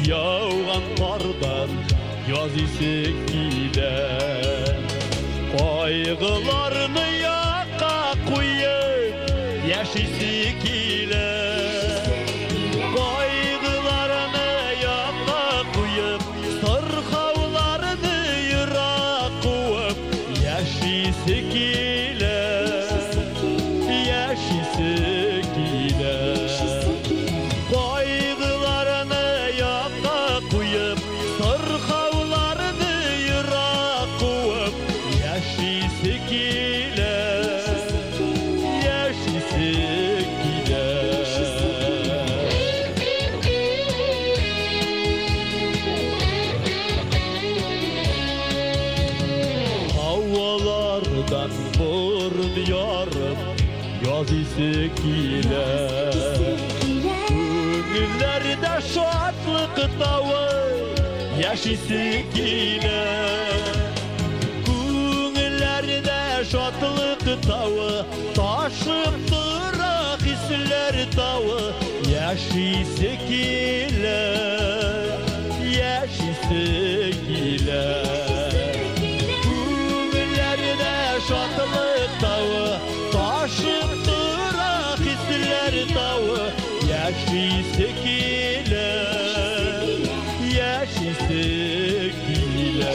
Yağan kardan yaz ise gile, kaygılarını yaka koyup yaşısı gile, kaygılarını yaka koyup sarkavlarını yıra koyup yaşısı gile, yaşısı gile. Kaygılarını yaka koyup sarkavlarını yıra koyup yaşısı gile, yaşısı gile. Havalardan burun yarım yaz ise gile, günlerde şadlık dağı yaşısı gile, günlerde şadlık dağı taşıp durak hisler dağı yaşısı gile, yaşısı gile. Günlerde şadlık dağı taşıp durak hisler dağı yaşısı gile, yaşısı gile.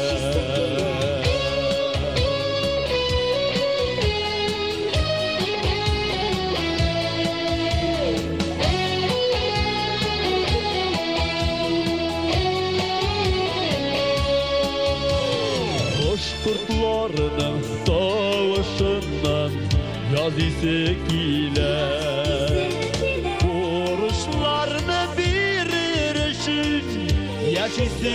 Kuş kurtlarının davuşundan yaz ise gile, borçlarını verir için yaşısı